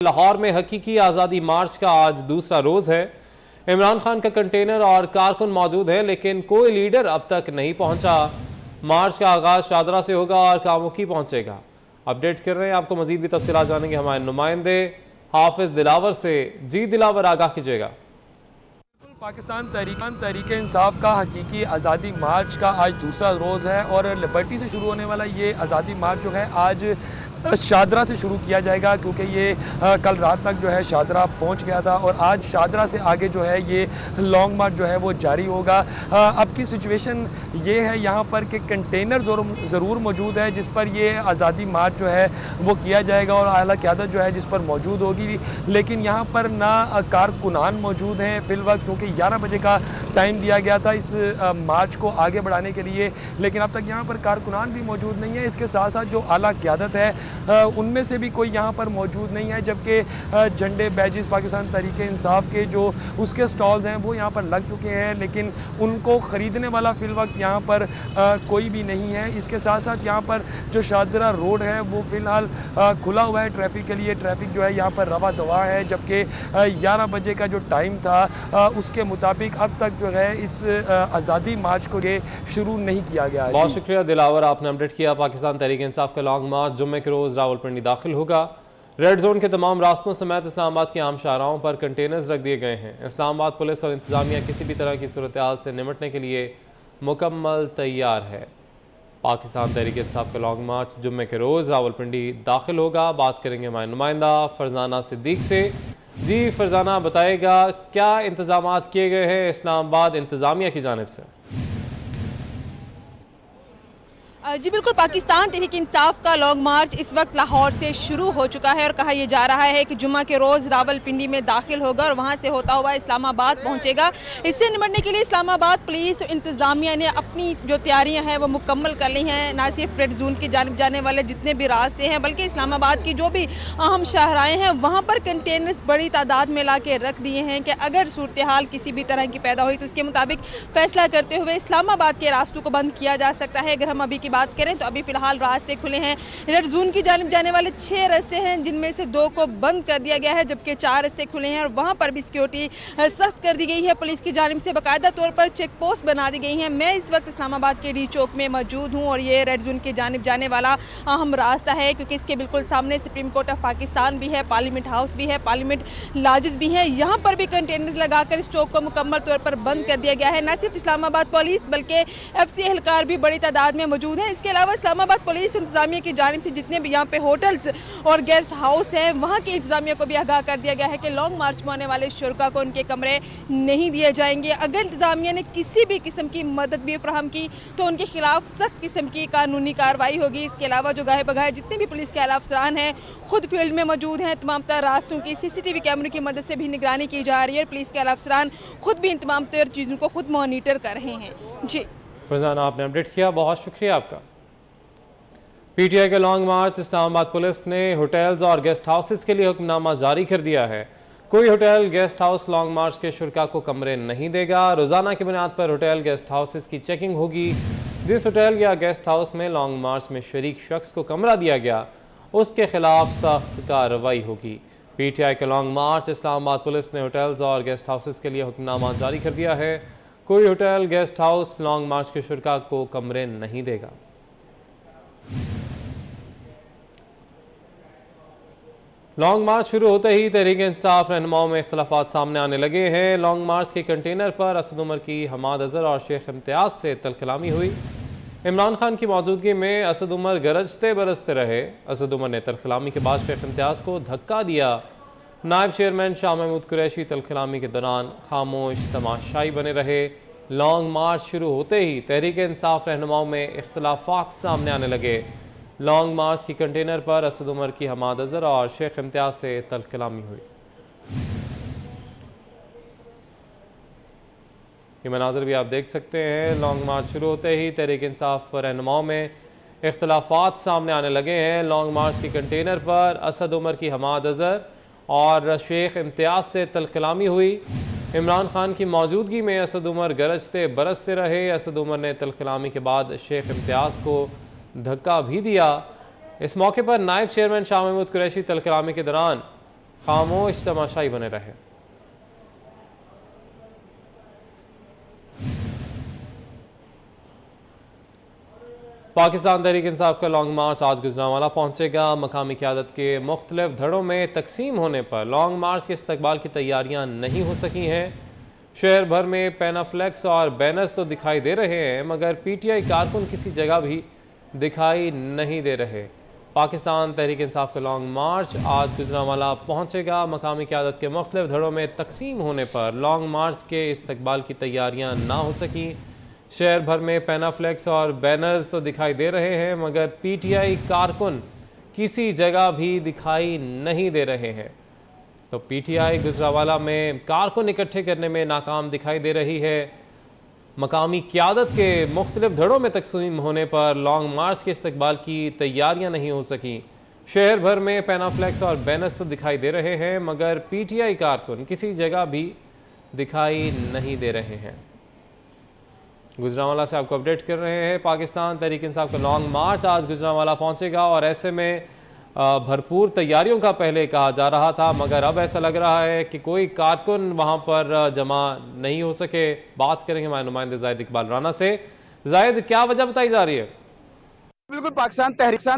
लाहौर में हकीकी आज़ादी मार्च का आज दूसरा रोज़ है। इमरान खान का कंटेनर और कारकुन मौजूद है, लेकिन कोई लीडर अब तक नहीं पहुंचा। मार्च का आगाज शादरा से होगा और कामुकी पहुंचेगा। अपडेट कर रहे हैं आपको, मजीद भी तफसीलात जानेंगे हमारे नुमाइंदे हाफिज दिलावर से। जी दिलावर, आगाह कीजिएगा। पाकिस्तान तहरीक इंसाफ का हकीकी आज़ादी मार्च का आज दूसरा रोज़ है और लिबर्टी से शुरू होने वाला ये आज़ादी मार्च जो है आज शादरा से शुरू किया जाएगा, क्योंकि ये कल रात तक जो है शादरा पहुंच गया था और आज शादरा से आगे जो है ये लॉन्ग मार्च जो है वो जारी होगा। अब की सिचुएशन ये है यहाँ पर कि कंटेनर ज़रूर मौजूद है जिस पर ये आज़ादी मार्च जो है वो किया जाएगा और आला क़यादत जो है जिस पर मौजूद होगी, लेकिन यहाँ पर ना कारकुनान मौजूद हैं फ़िलवक्त, क्योंकि 11 बजे का टाइम दिया गया था इस मार्च को आगे बढ़ाने के लिए, लेकिन अब तक यहाँ पर कारकुनान भी मौजूद नहीं है। इसके साथ साथ जो आला क़यादत है उनमें से भी कोई यहाँ पर मौजूद नहीं है, जबकि झंडे बैजेस पाकिस्तान तहरीक इंसाफ के जो उसके स्टॉल्स हैं वो यहाँ पर लग चुके हैं, लेकिन उनको ख़रीदने वाला फ़िलवक्त यहाँ पर कोई भी नहीं है। इसके साथ साथ यहाँ पर जो शादरा रोड है वो फ़िलहाल खुला हुआ है ट्रैफिक के लिए। ट्रैफिक जो है यहाँ पर रवा दवा है, जबकि 11 बजे का जो टाइम था उसके मुताबिक अब तक जो है इस आज़ादी मार्च को ये शुरू नहीं किया गया। बहुत शुक्रिया दिलावर, आपने अपडेट किया। पाकिस्तान तहरीक इंसाफ का लॉन्ग मार्च जुम्मे के रोज़ रावलपिंडी दाखिल होगा। रेड जोन के तमाम रास्तों समेत इस्लामाबाद की आम शाहराहों पर कंटेनर्स रख दिए गए हैं। इस्लामाबाद पुलिस और इंतजामिया किसी भी तरह की सूरत हाल से निमटने के लिए मुकम्मल तैयार है। पाकिस्तान तहरीक इंसाफ का लॉन्ग मार्च जुम्मे के रोज़ रावलपिंडी दाखिल होगा। बात करेंगे हमारे नुमाइंदा फरजाना सिद्दीक से। जी फरजाना, बताएगा क्या इंतजाम किए गए हैं इस्लामाबाद इंतजामिया की जानिब से? जी बिल्कुल, पाकिस्तान तहरीक इंसाफ का लॉन्ग मार्च इस वक्त लाहौर से शुरू हो चुका है और कहा यह जा रहा है कि जुम्मा के रोज़ रावलपिंडी में दाखिल होगा और वहां से होता हुआ इस्लामाबाद पहुंचेगा। इससे निपटने के लिए इस्लामाबाद पुलिस इंतजामिया ने अपनी जो तैयारियां हैं वो मुकम्मल कर ली हैं। ना सिर्फ रेड जोन की जानिब जाने वाले जितने भी रास्ते हैं, बल्कि इस्लामाबाद की जो भी अहम शाहराएँ हैं वहाँ पर कंटेनर्स बड़ी तादाद में ला के रख दिए हैं कि अगर सूरत हाल किसी भी तरह की पैदा हुई तो उसके मुताबिक फैसला करते हुए इस्लामाबाद के रास्तों को बंद किया जा सकता है। अगर हम अभी की बात करें तो अभी फिलहाल रास्ते खुले हैं। रेड जोन की जानिब जाने वाले 6 रास्ते हैं, जिनमें से 2 को बंद कर दिया गया है, जबकि 4 रास्ते खुले हैं और वहां पर भी सिक्योरिटी सख्त कर दी गई है। पुलिस की जानिब से बाकायदा तौर पर चेक पोस्ट बना दी गई है। मैं इस वक्त इस्लामाबाद के डी चौक में मौजूद हूँ और ये रेड जोन की जानिब जाने वाला अहम रास्ता है, क्योंकि इसके बिल्कुल सामने सुप्रीम कोर्ट ऑफ पाकिस्तान भी है, पार्लियामेंट हाउस भी है, पार्लियामेंट लॉजेस भी है। यहाँ पर भी कंटेनर्स लगाकर इस चौक को मुकम्मल तौर पर बंद कर दिया गया है। न सिर्फ इस्लामाबाद पुलिस बल्कि FC एहलकार भी बड़ी तादाद में मौजूद है। इसके अलावा इस्लामाबाद पुलिस इंतजामिया की जानिब से जितने भी यहाँ पे होटल्स और गेस्ट हाउस हैं वहाँ की इंतजामिया को भी आगाह कर दिया गया है कि लॉन्ग मार्च में आने वाले शुरका को उनके कमरे नहीं दिए जाएंगे। अगर इंतजामिया ने किसी भी किस्म की मदद भी फराहम की तो उनके खिलाफ सख्त किस्म की कानूनी कार्रवाई होगी। इसके अलावा जो गाहे बगाहे जितने भी पुलिस के आला अफसरान हैं खुद फील्ड में मौजूद हैं। तमाम तर रास्तों की CCTV कैमरों की मदद से भी निगरानी की जा रही है। पुलिस के आला अफसरान खुद भी इन तमाम तर चीज़ों को खुद मॉनिटर कर रहे हैं। जी फरजाना, आपने अपडेट किया, बहुत शुक्रिया आपका। PTI के लॉन्ग मार्च इस्लामाबाद पुलिस ने होटल्स और गेस्ट हाउसेस के लिए हुक्मनामा जारी कर दिया है। कोई होटल गेस्ट हाउस लॉन्ग मार्च के शुरका को कमरे नहीं देगा। रोज़ाना की बुनियाद पर होटल गेस्ट हाउसेस की चेकिंग होगी। जिस होटल या गेस्ट हाउस में लॉन्ग मार्च में शरीक शख्स को कमरा दिया गया उसके खिलाफ सख्त कार्रवाई होगी। PTI के लॉन्ग मार्च इस्लामाबाद पुलिस ने होटल्स और गेस्ट हाउसेस के लिए हुक्मनामा जारी कर दिया है। कोई होटल गेस्ट हाउस लॉन्ग मार्च के शुरका को कमरे नहीं देगा। लॉन्ग मार्च शुरू होते ही तहरीक इंसाफ रहनुमाओं में इख्तलाफात सामने आने लगे हैं। लॉन्ग मार्च के कंटेनर पर असद उमर की हमाद अजहर और शेख इम्तियाज से तलकलामी हुई। इमरान खान की मौजूदगी में असद उमर गरजते बरसते रहे। असद उमर ने तलकलामी के बाद शेख इम्तियाज को धक्का दिया। नायब चेयरमैन शाह महमूद कुरैशी तलकलामी के दौरान खामोश तमाशाई बने रहे। लॉन्ग मार्च शुरू होते ही तहरीक इंसाफ रहनुमाओं में इख्तलाफात सामने आने लगे। लॉन्ग मार्च की कंटेनर पर असद उमर की हमाद अजहर और शेख इम्तियाज से तलकलामी हुई। ये मनाजर भी आप देख सकते हैं। लॉन्ग मार्च शुरू होते ही तहरीक इंसाफ रहनुमाओं में इख्तलाफात सामने आने लगे हैं। लॉन्ग मार्च की कंटेनर पर असद उमर की हमाद अजहर और शेख इम्तियाज से तलकलामी हुई। इमरान खान की मौजूदगी में असद उमर गरजते बरसते रहे। असद उमर ने तलकलामी के बाद शेख इम्तियाज को धक्का भी दिया। इस मौके पर नायब चेयरमैन शाह महमूद कुरैशी तलकलामी के दौरान खामोश तमाशाई बने रहे। पाकिस्तान तहरीक इंसाफ का लॉन्ग मार्च आज गुजरांवाला पहुंचेगा। मकामी क़यादत के मुख्तलिफ धड़ों में तकसीम होने पर लॉन्ग मार्च के इस्तकबाल की तैयारियां नहीं हो सकी हैं। शहर भर में पेनाफ्लेक्स और बैनर्स तो दिखाई दे रहे हैं, मगर PTI कारकुन किसी जगह भी दिखाई नहीं दे रहे। पाकिस्तान तहरीक इंसाफ का लॉन्ग मार्च आज गुजरांवाला पहुंचेगा। मकामी क़यादत के मुख्तलिफ धड़ों में तकसीम होने पर लॉन्ग मार्च के इस्तकबाल की तैयारियां ना हो सकी। शहर भर में पेनाफ्लेक्स और बैनर्स तो दिखाई दे रहे हैं, मगर PTI कारकुन किसी जगह भी दिखाई नहीं दे रहे हैं। तो PTI गुजरांवाला में कारकुन इकट्ठे करने में नाकाम दिखाई दे रही है। मकामी क़यादत के मुख्तलिफ धड़ों में तकसीम होने पर लॉन्ग मार्च के इस्तकबाल की तैयारियां नहीं हो सकी। शहर भर में पेनाफ्लेक्स और बैनर्स तो दिखाई दे रहे हैं, मगर PTI कारकुन किसी जगह भी दिखाई नहीं दे रहे हैं। गुजरांवाला से आपको अपडेट कर रहे हैं। पाकिस्तान तहरीक इंसाफ का लॉन्ग मार्च आज गुजरांवाला पहुंचेगा और ऐसे में भरपूर तैयारियों का पहले कहा जा रहा था, मगर अब ऐसा लग रहा है कि कोई कारकुन वहां पर जमा नहीं हो सके। बात करेंगे हमारे नुमाइंदे जायद इकबाल राना से। जायद, क्या वजह बताई जा रही है? बिल्कुल, पाकिस्तान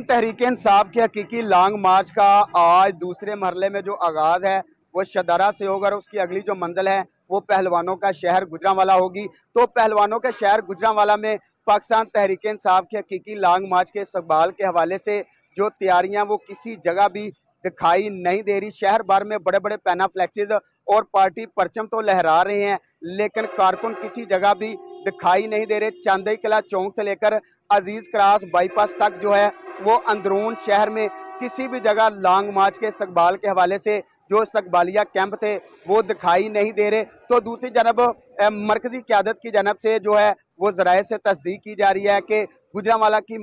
तहरीक इंसाफ के हकीकी लॉन्ग मार्च का आज दूसरे मरहले में जो आगाज है वो शदारा से होगा और उसकी अगली जो मंजिल है वो पहलवानों का शहर गुजरांवाला होगी। तो पहलवानों के शहर गुजरांवाला में पाकिस्तान तहरीक इंसाफ के हकीकी लॉन्ग मार्च के इस्तकबाल के हवाले से जो तैयारियां वो किसी जगह भी दिखाई नहीं दे रही। शहर भर में बड़े बड़े पेनाफ्लेक्सेस और पार्टी परचम तो लहरा रहे हैं, लेकिन कारकुन किसी जगह भी दिखाई नहीं दे रहे। चांदई किला चौक से लेकर अजीज क्रॉस बाईपास तक जो है वो अंदरून शहर में किसी भी जगह लॉन्ग मार्च के इस्तकबाल के हवाले से जो इस्तकबालिया कैंप थे वो दिखाई नहीं दे रहे। तो दूसरी जानब मरकजी क़यादत की जानब से जो है वो ज़राए से तस्दीक की जा रही है कि गुजरांवाला की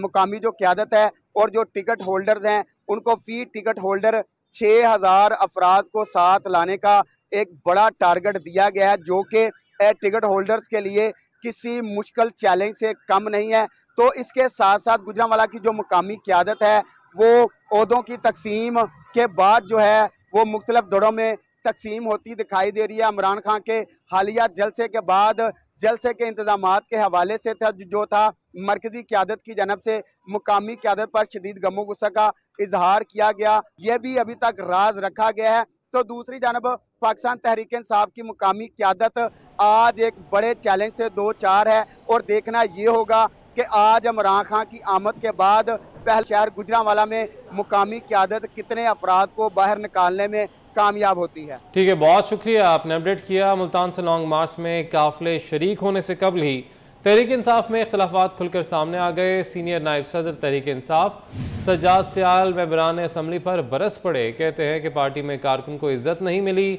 मुकामी जो क़यादत है और जो टिकट होल्डर्स हैं उनको फ़ी टिकट होल्डर 6000 अफराद को साथ लाने का एक बड़ा टारगेट दिया गया है, जो कि टिकट होल्डर्स के लिए किसी मुश्किल चैलेंज से कम नहीं है। तो इसके साथ साथ गुजरांवाला की जो मुकामी क़यादत है वो ओहदों की तकसीम के बाद जो है वो मुख्तलिफ दौरों में तकसीम होती दिखाई दे रही है। इमरान खान के हालिया जलसे के बाद जलसे के इंतजामात के हवाले से जो था मरकजी क़यादत की जानब से मुकामी क़यादत पर शदीद गमो गुस्सा का इजहार किया गया, यह भी अभी तक राज रखा गया है। तो दूसरी जानब पाकिस्तान तहरीक इंसाफ की मुकामी क़यादत आज एक बड़े चैलेंज से दो चार है और देखना ये होगा कि आज इमरान खान की आमद के बाद पहले शहर गुजरांवाला में मुकामी क़यादत कितने अफराद को बाहर निकालने में कामयाब होती है। ठीक है, बहुत शुक्रिया, आपने अपडेट किया। मुल्तान से लॉन्ग मार्च में काफिले शरीक होने से कबल ही तहरीक इंसाफ में इख्तलाफात खुलकर सामने आ गए। सीनियर नायब सदर तहरीक इंसाफ सज्जाद सियाल मेंबरान असम्बली पर बरस पड़े। कहते हैं कि पार्टी में कारकुन को इज्जत नहीं मिली।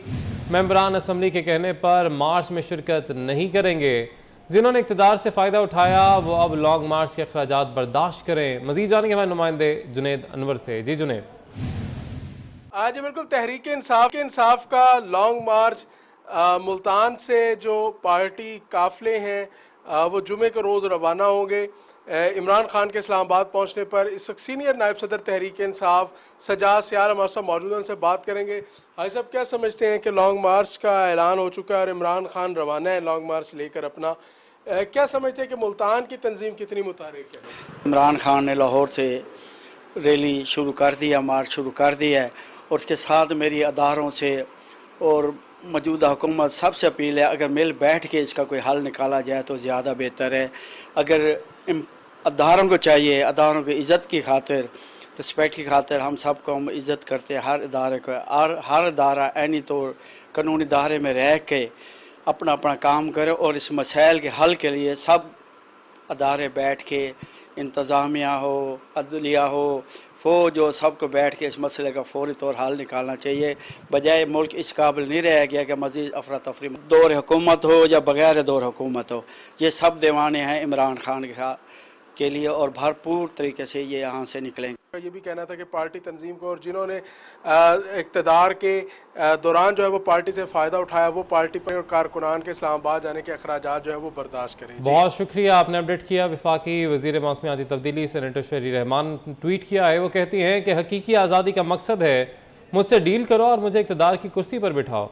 मेंबरान असम्बली के कहने पर मार्च में शिरकत नहीं करेंगे। जिन्होंने इक़्तिदार से फ़ायदा उठाया वो अब लॉन्ग मार्च के अखराजात बर्दाश्त करें। मज़ीद जानेंगे हमारे नुमाइंदे जुनेद अनवर से। जी जुनेद। आज बिल्कुल तहरीक इंसाफ का लॉन्ग मार्च मुल्तान से जो पार्टी काफ़िले हैं वो जुमे के रोज़ रवाना होंगे। इमरान खान के इस्लामाबाद पहुंचने पर इस वक्त सीनियर नायब सदर तहरीक इंसाफ सज्जाद सियाल हमारे साथ मौजूद हैं, उनसे बात करेंगे। भाई साहब, क्या समझते हैं कि लॉन्ग मार्च का ऐलान हो चुका है और इमरान खान रवाना है लॉन्ग मार्च लेकर अपना, क्या समझते हैं कि मुल्तान की तंजीम कितनी मुतारिक है? इमरान खान ने लाहौर से रैली शुरू कर दिया, मार्च शुरू कर दिया है और उसके साथ मेरी अदारों से और मौजूदा हुकूमत सबसे अपील है, अगर मिल बैठ के इसका कोई हल निकाला जाए तो ज़्यादा बेहतर है। अगर अदारों को चाहिए, अदारों की इज़्ज़त की खातिर, रिस्पेक्ट की खातिर हम सबको हम इज़्ज़त करते हैं हर इदारे को, और हर इदारा ऐनी तौर कानूनी इदारे में रह के अपना अपना काम करे और इस मसाइल के हल के लिए सब अदारे बैठ के, इंतज़ामिया हो, अदलिया हो, फ़ौज हो, सबको बैठ के इस मसले का फ़ौरी तौर हल निकालना चाहिए। बजाय मुल्क इस काबिल नहीं रह गया कि मज़ीद अफरा तफरी दौर हुकूमत हो या बग़ैर दौर हुकूमत हो। ये सब दीवाने हैं इमरान खान के लिए और भरपूर तरीके से ये यहाँ से निकलेंगे। ये भी कहना था कि पार्टी तंजीम को और जिन्होंने इक़्तिदार के दौरान जो है वो पार्टी से फ़ायदा उठाया वो पार्टी पर और कारकुनान के इस्लामाबाद जाने के अखराजात जो है वो बर्दाश्त करें। बहुत शुक्रिया, आपने अपडेट किया। वफाकी वज़ीर मौसमियाती तब्दीली सेनेटर शहरी रहमान ट्वीट किया है। वो कहती हैं कि हकीकी आज़ादी का मकसद है मुझसे डील करो और मुझे इक़्तिदार की कुर्सी पर बिठाओ।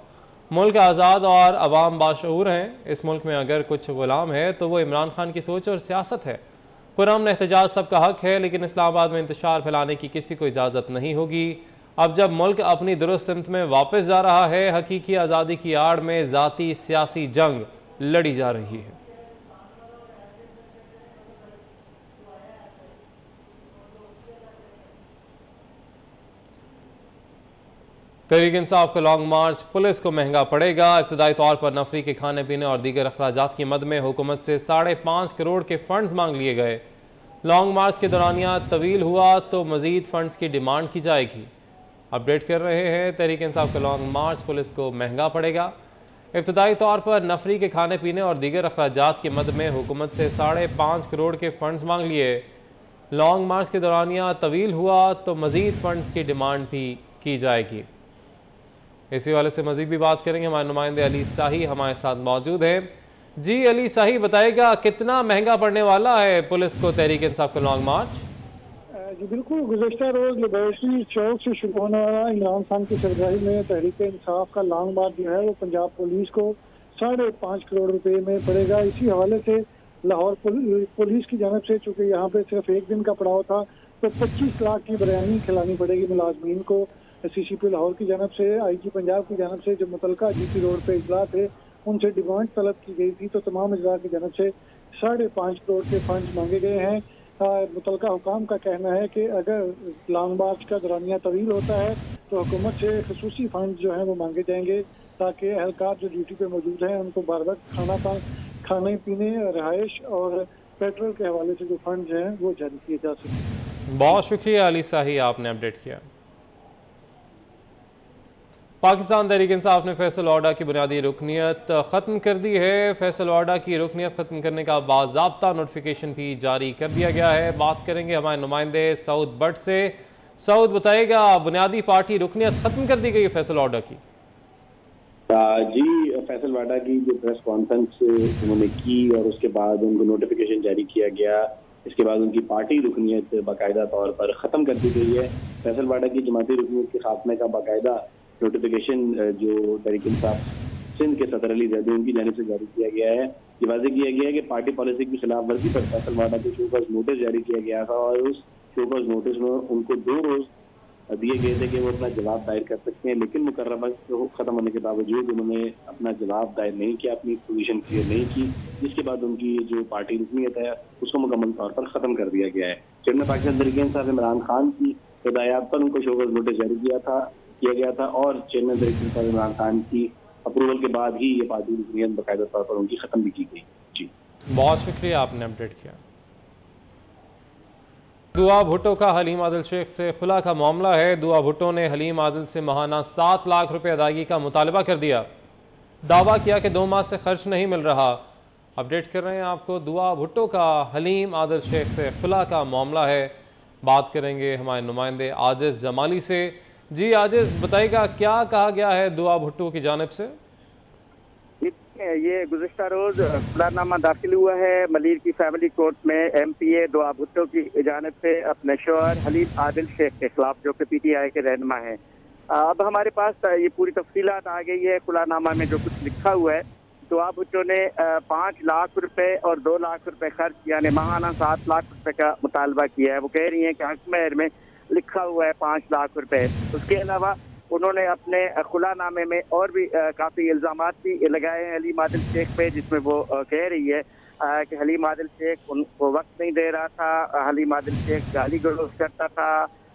मुल्क आज़ाद और अवाम बाशऊर हैं। इस मुल्क में अगर कुछ गुलाम है तो वो इमरान खान की सोच और सियासत है। पुरअमन एहतजाज सबका हक है, लेकिन इस्लामाबाद में इंतशार फैलाने की किसी को इजाज़त नहीं होगी। अब जब मुल्क अपनी दुरुस्त सिमत में वापस जा रहा है, हकीकी आज़ादी की आड़ में ज़ाती सियासी जंग लड़ी जा रही है। तहरीक इंसाफ का लॉन्ग मार्च पुलिस को महंगा पड़ेगा। इब्तदाई तौर पर नफरी के खाने पीने और दीगर अखराजात की मद में हुकूमत से 5.5 करोड़ के फंड्स मांग लिए गए। लॉन्ग मार्च के दौरानिया तवील हुआ तो मजीद फंड्स की डिमांड की जाएगी। अपडेट कर रहे हैं, तहरीक इंसाफ का लॉन्ग मार्च पुलिस को महंगा पड़ेगा। इब्तदाई तौर पर नफरी के खाने पीने और दीगर अखराजात की मद में हुकूमत से 5.5 करोड़ के फंड्स मांग लिए। लॉन्ग मार्च के दौरानिया तवील हुआ तो मजीद फंड्स की डिमांड भी की जाएगी। इसी वाले से मजीद भी बात करेंगे। हमारे नुमाइंदे अली शाही हमारे साथ मौजूद हैं। जी अली शाही, बताएगा कितना महंगा पड़ने वाला है पुलिस को तहरीक इंसाफ का लॉन्ग मार्च? जी बिल्कुल, गुज़श्ता रोज लिबर्टी चौक से शुरू होने वाला इमरान खान की सरबराही में तहरीक इंसाफ का लॉन्ग मार्च जो है वो पंजाब पुलिस को 5.5 करोड़ रुपए में पड़ेगा। इसी हवाले से लाहौर पुलिस की जानब से, चूँकि यहाँ पे सिर्फ एक दिन का पड़ाव था, तो 25 लाख की बयानी खिलानी पड़ेगी मुलाजमीन को। CCP लाहौर की जानब से, IG पंजाब की जानब से जो मुतलका GP रोड पे इजला थे उनसे डिमांड तलब की गई थी, तो तमाम इजला की जानब से 5.5 करोड़ के फंड मांगे गए हैं। मुतलका हुकाम का कहना है कि अगर लॉन्ग मार्च का दौरानिया तवील होता है तो हुकूमत से खसूसी फंड जो हैं वो मांगे जाएंगे, ताकि एहलकार जो ड्यूटी पे मौजूद हैं उनको बार बार खाने पीने, रहाइश और पेट्रोल के हवाले से जो फंड हैं वो जारी किए जा सकें। बहुत शुक्रिया अली शाही, आपने अपडेट किया। पाकिस्तान तहरीक इंसाफ ने फैसल ऑर्डर की बुनियादी रुकनियत ख़त्म कर दी है। फैसल ऑर्डर की रुकनियत ख़त्म करने का बाज़ाब्ता नोटिफिकेशन भी जारी कर दिया गया है। बात करेंगे हमारे नुमाइंदे सऊद भट्ट से। सऊद, बताएगा बुनियादी पार्टी रुकनियत ख़त्म कर दी गई है फैसल ऑर्डर की? जी, फैसल वाडा की जो प्रेस कॉन्फ्रेंस उन्होंने की और उसके बाद उनको नोटिफिकेशन जारी किया गया, इसके बाद उनकी पार्टी रुकनियत बाकायदा तौर पर ख़त्म कर दी गई है। फैसल वाडा की जमाती रुकनियत के खात्मे का बाकायदा नोटिफिकेशन जो तहरीक इंसाफ सिंध के सदर अली ज़ैदी उनकी जानिब से जारी किया गया है। ये वाज़ेह किया गया है कि पार्टी पॉलिसी की खिलाफ वर्जी पर फैसल वाडा को शोकॉज नोटिस जारी किया गया था और उस शोकॉज नोटिस में उनको 2 रोज़ दिए गए थे कि वो अपना जवाब दायर कर सकते हैं, लेकिन मुकर्रमा ख़त्म होने के बावजूद उन्होंने अपना जवाब दायर नहीं किया, अपनी पोजीशन क्लियर नहीं की, जिसके बाद उनकी जो पार्टी रुकनियत है उसको मुकम्मल तौर पर ख़त्म कर दिया गया है। चेयरमैन पाकिस्तान तहरीक इंसाफ इमरान खान की हिदायत पर उनको शोकॉज नोटिस जारी किया गया था और चेयरमैन तहरीक इंसाफ इमरान खान की अप्रूवल के बाद ही ये पार्टी रुकनियत बाकायदा तौर पर उनकी ख़त्म भी की गई। जी, बहुत शुक्रिया, आपने अपडेट किया। दुआ भुट्टो का हलीम आदिल शेख से खुला का मामला है। दुआ भुट्टो ने हलीम आदिल से माहाना 7 लाख रुपए अदायगी का मुतालबा कर दिया। दावा किया कि 2 माह से खर्च नहीं मिल रहा। अपडेट कर रहे हैं आपको, दुआ भुट्टो का हलीम आदिल शेख से खुला का मामला है। बात करेंगे हमारे नुमाइंदे आजिज़ जमाली से। जी आजिज़, बताइएगा क्या कहा गया है दुआ भुट्टो की जानिब से? ये गुज़श्ता रोज़ खुलानामा दाखिल हुआ है मलीर की फैमिली कोर्ट में MPA दुआ भुट्टो की जानिब से अपने शोहर हलीम आदिल शेख के खिलाफ, जो कि PTI के रहनुमा हैं। अब हमारे पास ये पूरी तफसीलात आ गई है। खुलानामा में जो कुछ लिखा हुआ है, दुआ भुट्टो ने 5 लाख रुपए और 2 लाख रुपए खर्च, यानी माहाना 7 लाख रुपए का मुतालबा किया है। वो कह रही हैं कि हक मेहर में लिखा हुआ है 5 लाख रुपए। उसके अलावा उन्होंने अपने खुलानामे में और भी काफ़ी इल्ज़ामात भी लगाए हैं हलीम आदिल शेख पे, जिसमें वो कह रही है कि हलीम आदिल शेख उनको वक्त नहीं दे रहा था, हलीम आदिल शेख गाली गलौज करता था,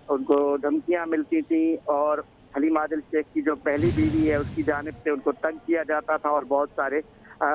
उनको धमकियाँ मिलती थी और हलीम आदिल शेख की जो पहली बीवी है उसकी जानिब से उनको तंग किया जाता था और बहुत सारे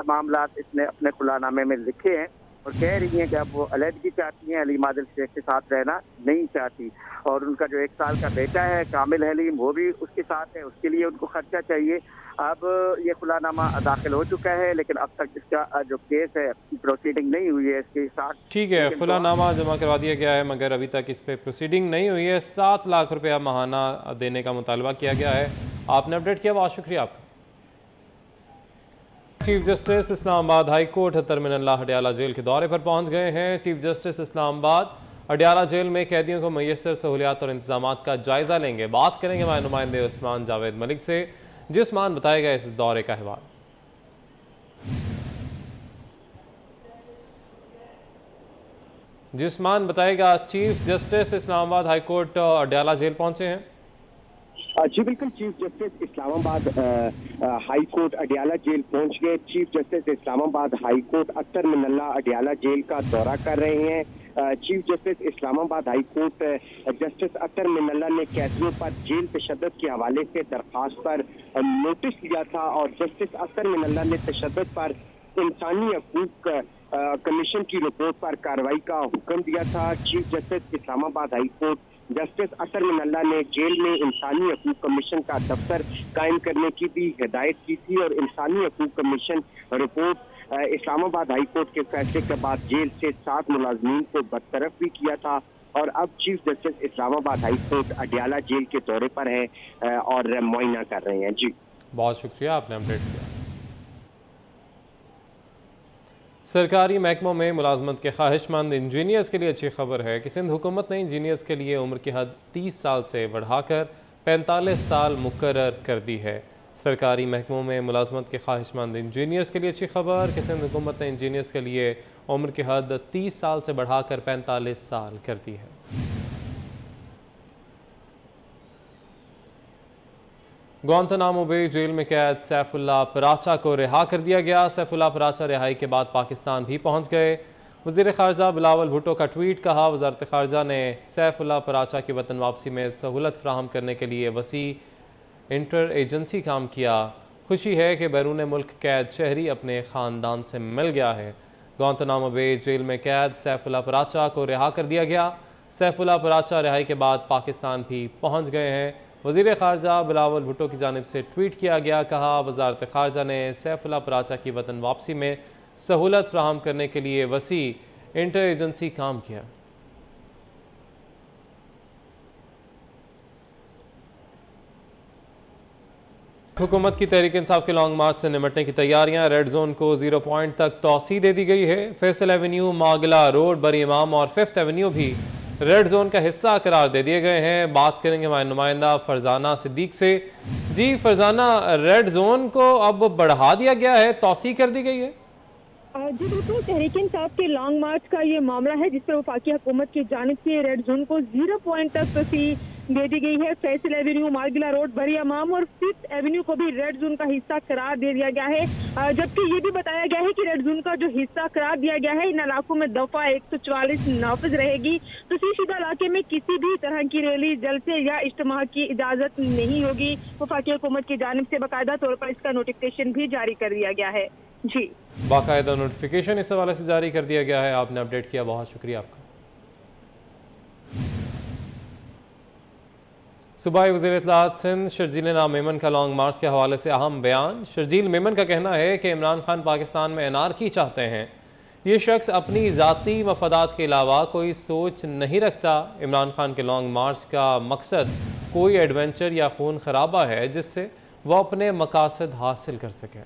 मामलात इसने अपने खुलानामे में लिखे हैं और कह रही हैं कि अब वो अलहदगी चाहती हैं, हलीम आदिल शेख के साथ रहना नहीं चाहती और उनका जो 1 साल का बेटा है कामिल हलीम, वो भी उसके साथ है, उसके लिए उनको खर्चा चाहिए। अब ये खुलानामा दाखिल हो चुका है, लेकिन अब तक इसका जो केस है प्रोसीडिंग नहीं हुई है इसके साथ। ठीक है, खुलानामा जमा करवा दिया गया है मगर अभी तक इस पर प्रोसीडिंग नहीं हुई है। 7 लाख रुपया माहाना देने का मुतालबा किया गया है। आपने अपडेट किया, बहुत शुक्रिया आपका। Chief justice Islamabad high court terminal Adiala jail के दौरे पर पहुंच गए हैं। Chief justice Islamabad Adiala jail में कैदियों को मैसर सहूलियात और इंतजाम का जायजा लेंगे। बात करेंगे हमारे नुमाइंदे उस्मान जावेद मलिक से। जी उस्मान, बताएगा इस दौरे का अहवाल। जी उस्मान, बताएगा chief justice Islamabad high court Adiala jail पहुंचे हैं। जी बिल्कुल, chief justice Islamabad high court Adiala jail पहुंच गए। Chief justice Islamabad high court Akhtar Minallah Adiala jail का दौरा कर रहे हैं। Chief justice Islamabad high court justice Akhtar Minallah ने कैदियों पर जेल तशद्दुद के हवाले से दरख्वास्त पर नोटिस लिया था और जस्टिस अख्तर मिनल्ला ने तशद्दुद पर इंसानी हकूक कमीशन की रिपोर्ट पर कार्रवाई का हुक्म दिया था। Chief justice Islamabad high court justice Akhtar Minallah ने जेल में इंसानी हकूक कमीशन का दफ्तर कायम करने की भी हिदायत की थी और इंसानी हकूक commission report Islamabad high court के फैसले के बाद जेल से 7 मुलाजमीन को बरतरफ भी किया था और अब chief justice Islamabad high court Adiala jail के दौरे पर है और मुआयना कर रहे हैं। जी बहुत शुक्रिया, आपने अपडेट किया। सरकारी महकमों में मुलाजमत के ख्वाहिशमंद इंजीनियर्स के लिए अच्छी खबर है कि सिंध हुकूमत ने इंजीनियर्स के लिए उम्र की हद 30 साल से बढ़ाकर 45 साल मुकर्रर कर दी है। सरकारी महकमों में मुलाजमत के ख्वाहिशमंद इंजीनियर्स के लिए अच्छी खबर कि सिंध हुकूमत ने इंजीनियर्स के लिए उम्र की हद 30 साल से बढ़ाकर 45 साल कर दी है। ग्वांतानामो बे जेल में कैद सैफुल्लाह पराचा को रिहा कर दिया गया। सैफुल्लाह पराचा रिहाई के बाद पाकिस्तान भी पहुंच गए। वज़ीर ख़ारजा बिलावल भुट्टो का ट्वीट कहा, वज़ारत ख़ारजा ने सैफुल्लाह पराचा की वतन वापसी में सहूलत फ़राहम करने के लिए वसी इंटर एजेंसी काम किया। खुशी है कि बैरून मुल्क कैद शहरी अपने ख़ानदान से मिल गया है। ग्वांतानामो बे जेल में कैद सैफुल्लाह पराचा को रिहा कर दिया गया। सैफुल्लाह पराचा रिहाई के बाद पाकिस्तान भी पहुँच गए हैं। वज़ीर ख़ारजा बिलावल भुट्टो की जानिब से ट्वीट किया गया, कहा वज़ारत ख़ारजा ने सैफुल्लाह पराचा की वतन वापसी में सहूलत फ़राहम करने के लिए वसी इंटर एजेंसी काम किया। हुकूमत की तहरीक इंसाफ के लॉन्ग मार्च से निमटने की तैयारियां। रेड जोन को 0 पॉइंट तक तौसी दे दी गई है। फैसल एवेन्यू, मागला रोड, बरी इमाम और 5th एवेन्यू भी रेड जोन का हिस्सा करार दे दिए गए हैं। बात करेंगे हमारे नुमाइंदा फरजाना सिद्दीक से। जी फरजाना, रेड जोन को अब बढ़ा दिया गया है, तौसी कर दी गई है? जी बिल्कुल, तहरीक इंसाफ के लॉन्ग मार्च का ये मामला है जिस पर वफाकी हुकूमत की जानिब से रेड जोन को 0 पॉइंट तक तौसी दे दी गई है। फैसल एवेन्यू, मार्गिला रोड, बरी इमाम और 5th एवेन्यू को भी रेड जोन का हिस्सा करार दे दिया गया है। जबकि ये भी बताया गया है कि रेड जोन का जो हिस्सा करार दिया गया है इन इलाकों में दफा 144 नाफिज रहेगी। तहसील इलाके में किसी भी तरह की रैली, जलसे या इज्तिमा की इजाजत नहीं होगी। वफाकी हुकूमत की जानिब से बाकायदा तौर पर इसका नोटिफिकेशन भी जारी कर दिया गया है। जी, बाकायदा नोटिफिकेशन इस हवाले से जारी कर दिया गया है। आपने अपडेट किया, बहुत शुक्रिया आपका। सूबाई वज़ीर इत्तलात सिंध शर्जील नाम मेमन का लॉन्ग मार्च के हवाले से अहम बयान। शर्जील मेमन का कहना है कि इमरान खान पाकिस्तान में एनार्की चाहते हैं। ये शख्स अपनी ज़ाती मफादात के अलावा कोई सोच नहीं रखता। इमरान खान के लॉन्ग मार्च का मकसद कोई एडवेंचर या खून खराबा है जिससे वह अपने मकासद हासिल कर सकें।